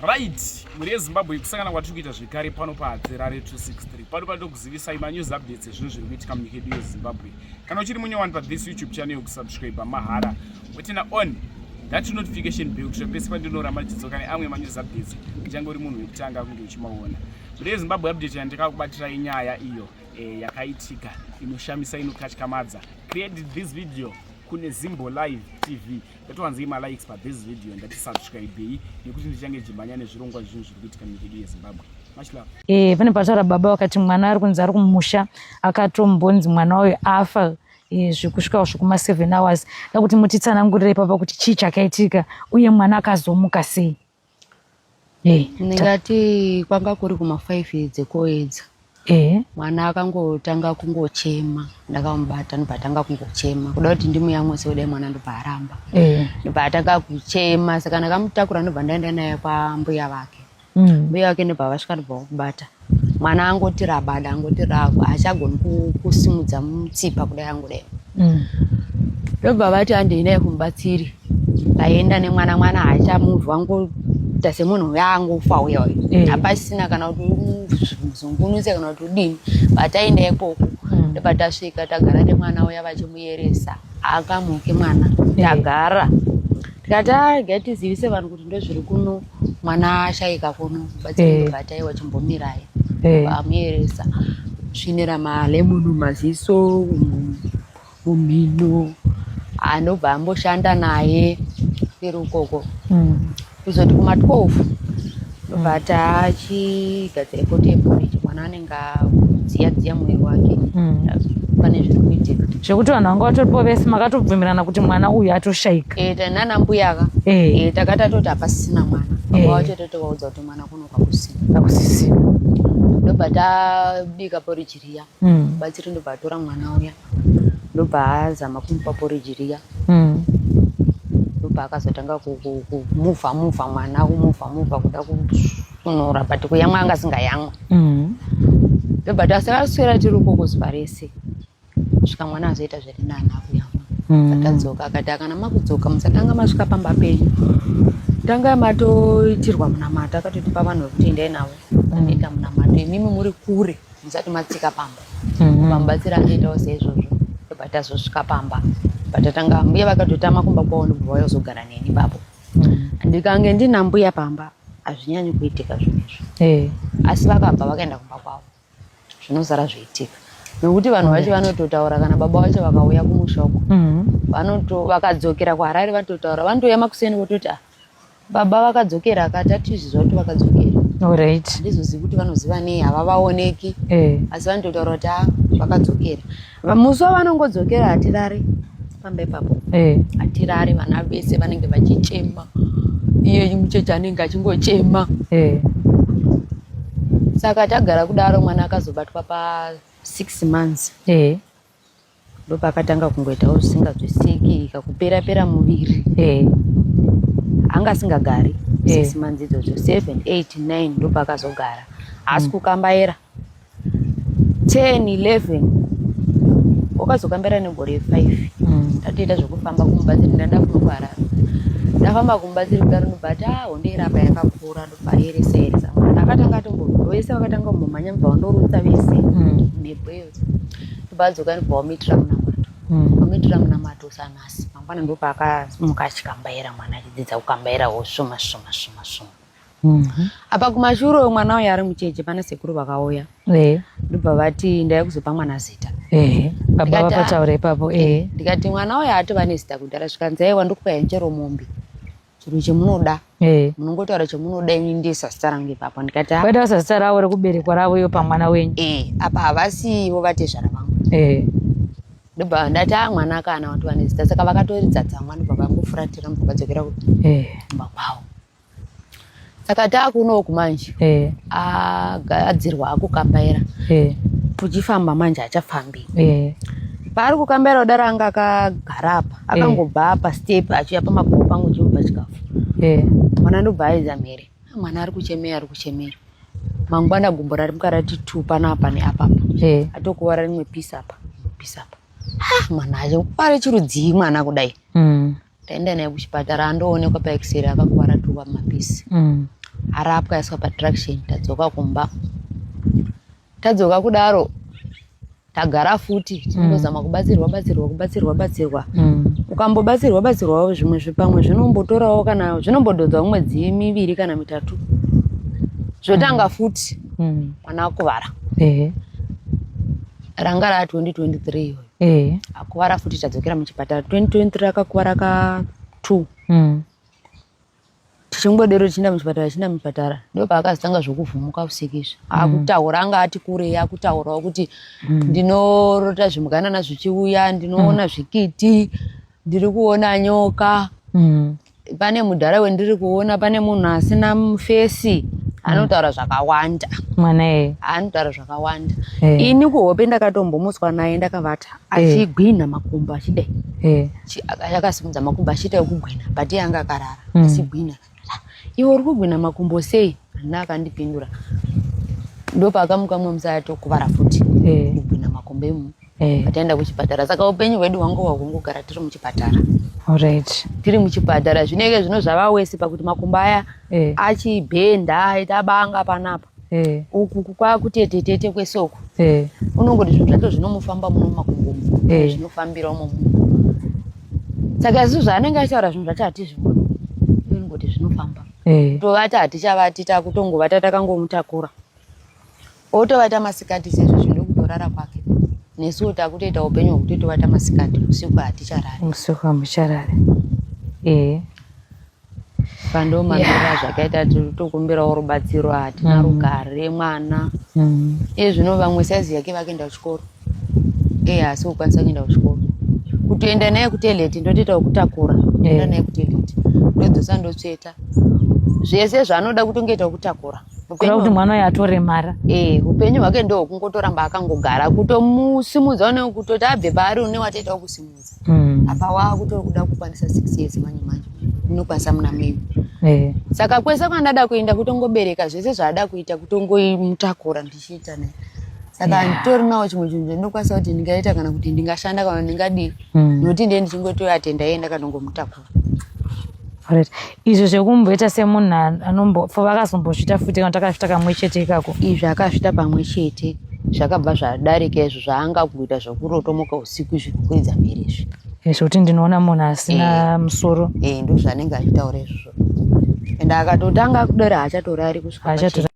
Right, muri Zimbabwe kusangana kwatiri kuita zvekare pano paHadzerare 263. Pano pandokuzivisai manews updates ezvinhu zviri kuitika munyika yedu yeZimbabwe. Kana uchiri munyowani pa this YouTube channel yokusubscribe mahara, wetena on that notification bell kuti pese pandinoramba ndichidzoka neamwe manews updates uchange uri munhu wekutanga kunge uchimaona. Muri Zimbabwe update yandakakubatirai nyaya iyo yakaitika inoshamisa inokatyamadza. Created this video kune Zimbo Live TV. Yatowanzei likes pa this video ndati subscribe nekuti ndichange jimanya nezvirongwa zvinhu zviri kuitika munyika yedu yeZimbabwe. Much love. Pane pataura baba wakati mwana ari kunzi ari kumusha akatombonzi mwana wayo afa zvikusvika zvekuma 7 hours. Ndakuti mutitsanangurire papa kuti chii chakaitika uye mwana akazomuka sei. Ndingati kwanga kuri kuma 5 dzekoedza. Mwana akangotanga kungochema, ndakamubata ndopatanga kungochema. Kuda kuti ndimuyamwise kudai mwana ndobharamba. Ndopatanga kuchema, saka ndakamutakura ndobva ndaenda naye kwa mbuya vake. Mbuya vake ndobva vasvika ndobva kubata. Mwana angoti rabada, angoti ragwa, achagoni kusimudza mutsipa kudai angodai. Ndobva vati andei naye kumubatsiri. Ndaenda nemwana, mwana haachamuvha, angoita semunhu yangofa uya uya. Hapasina kana kuti muzungunuse kana kuti udini. Bataenda ikoko. Ndobva tasvika tagara nemwana uya vachimuyeresa. Akamuke mwana. Tagara. Tikati ngatizivise vanhu kuti ndozviri kuno. Mwana ashaika kuno. Batsiri bataiwa chimbomirai. Vamuyeresa. Svinira malemon mumaziso, mumhino. Anobva amboshanda naye iri ukoko. Kuzoti kuma 12 ndobva tachigadzira portage mwana anenge dziya mwiri wake. Pane zviri kuitika zvekuti vanhu vanga vatoripo vese makatobvumirana kuti mwana uyu atoshaika. Tanana mbuyaka takati atoti hapasisina mwana. Baba wacho totovaudza kuti mwana kunoka kusina. Ndobva tabika portage riya. Batsiri ndobva atora mwana uya ndobva azama kumupa portage riya. Ndobva akazotanga kumuvha mwana, kumuvha kuda kusunura but kuyamwa anga singayamwa. Ndobva tasakaswera tiri ukoko zuva rese svika mwana azoita zviri nani akuyamwa. Tadzoka akati kana makudzoka musatanga masvika pamba penyu, tanga matoitirwa munamato. Akatoti pa vanhu vekuti endai navo anoita munamato, imimi muri kure musati matsika pamba. Pambatsira anoitawo seizvozvo. Ndobva tazosvika pamba patatanga mbuya vakatotama kumba kwavo ndobva vauya kuzogara neni ipapo. Ndikange ndina mbuya pamba hazvinyanyi kuitika zvinezvi. Asi vakabva vakaenda kumba kwavo zvinozara zviitika nekuti vanhu vacho vanototaura kana baba vacho vakauya kumusha uko vakadzokera kuHarare vanototaura, vanotoya makuseni vototi baba vakadzokera akati atizvizva kuti vakadzokera. Handizozivi kuti vanoziva nei, havavaoneki. Asi vanototaura kuti vakadzokera. Musi wavanongodzokera hatirare pamba ipapo. Hatirare, vana vese vanenge vachichema, iye mucheche anenge achingochema. Saka tagara kudaro mwana akazobatwa pa 6 months. Ndopa akatanga kungoitawo zvisingazwisiki, kakupera muviri. Anga asingagari 6 months idzodzo, 7, 8, 9 ndopa akazogara. Asi kukambaira 10, 11 wakazokambira negore 5. Tatoita zvekufamba kumubatsiri, ndanda kunokuHarare. Ndafamba kumubatsiri kudaro ndobati hondeirapa yakakura ndobva mwana akatanga vese vakatanga kumbomhanya mubva vandorutsa vese mhepo iyo. Ndobva adzoka ndobva wamitira munamato. Wamitira munamato sanhasi mangwana ndopa akamuka achikambaira mwana achidzidza kukambairawo svoma. Apa kumashure mwana uyo ari mucheche pana sekuru vakauya. Ndobva vati ndaya kuzopa mwana zita. Baba vakataura ipapo. Ndikati mwana uyo atova nezita kudhara zvikanzaiwa ndokupai njero mombe. Chiro chemunoda. Munongotaura chemunoda ini ndiisa zita rangu ipapo. Ndikati vaida zita ravo rekuberekwa ravo iyo pamwana wenyu. Apa havasiwo vatezvara vangu. Ndobva ndati mwana akana watova nezita, saka vakatoridza tsamba ndobva vangofuratira ndobva vadzokera kumba kwavo. Saka taakunowo kumanje agadzirwa akukambaira. Puchifamba manje hachafambi. Paari kukambaira kudaro anga akagara apa, akangobva pastep achiuya pamakumbo pangu chimupa chikafu. Mwana ndobva aedza mhere, mwana ari kuchemera. Mangwana gumbo rarimuka rati 2 panapa neapapo. Atokuwara rimwe pisi apa. Mwana acho pari chirudzii mwana kudai. Taenda naye kuchipatara andoonekwa paX-ray akakuwara 2 pamapisi. arapwa aiswa patraction tadzoka kumba. Tadzoka kudaro tagara futi tinongozama kubatsirwa. Ukambobatsirwa zvimwe zvipamwe zvinombotorawo kana zvinombodhodza mwedzi 2 kana 3 zvotanga futi mwana akuvara. Ranga ra 2023 iyoyo akuvara futi tadzokera muchipatara. 2023 akakuvara ka2 tichingodero tichienda muchipatara ndo paakazotanga zvokuvhumuka usiku izvi akutaura anga ati kurei akutaurawo kuti ndinorota zvimuganana zvichiuya, ndinoona zvikiti, ndiri kuona nyoka, pane mudhara wendiri kuona, pane munhu asina mufesi anotaura zvakawanda. Mwana anotaura zvakawanda. Ini kuhope ndakatombomuswa naye ndakavata achigwina makumbo achidai akasimudza makumbo achiita ekugwina but yanga akarara achigwina. Iwe uri kugwina makumbo sei? Ana akandipindura ndo paakamuka mumwe musati okuvara futi kugwina makumbo emu. Ataenda kuchipatara. Saka upenyu hwedu hwangu hwakungogara tiri muchipatara. Alright. Tiri muchipatara zvinenge zvino zvavawese pakuti makumbo aya achibhenda tabanga panapa. Uku kwakutetete kwesoko. Unongoti zvinhu zvacho zvinomufamba muno makumbo zvinofambira umo. Saka izvo zvaanenge achitaura zvinhu zvacho hatizviboni. Unongoti zvinofamba. Tovata hatichavati takutongovata takangomutakura. Otovata masikati sezvo zvino kutorara kwake. Nesuwo takutoita upenyu hwekuti tovata masikati usiku haticharari. Usiku hamucharari. Pando manora zvakaita tokumbirawo rubatsiro hatina rugare mwana. Zvino vamwe saizi yake vakaenda kuchikoro. Asi ukwanisa kuenda kuchikoro. Kutoenda naye kuteleti ndotoita kutakura. Enda naye kuteleti. Ndodzosa ndotsveta. Zvese zvanoda kutongoita kutakura. Kura kuti mwana uyu atoremara. Upenyu hwake ndo kungotoramba akangogara kutomusimudza une kutoti abve paari une watoita kusimudza. Apa wakutokuda kukwanisa 6 years manje unokwanisa muna mimi. Saka kwese kwandada kuenda kutongobereka zvese zvaada kuita kutongoimutakura ndichiita naye. Saka nditori nawo chimwe chinhu ndinokwanisa kuti ndingaita kana kuti ndingashanda kana ndingadi noti ndiye ndichingotoyatenda yenda kanongomutakura. Alright. Izvo zvekumboita semunhu anombofa vakazombozvita futi kana takazvita kamwe chete ikako. Izvi akazvita pamwe chete zvakabva zvadarika izvo zvaanga kuita zvokurotomoka usiku zvikukwidza mberi izvi. Zvekuti ndinoona munhu asina musoro. Ndo zvanenge achitaura izvozvo. Ende akatotanga kudaro hachatorari kusvika.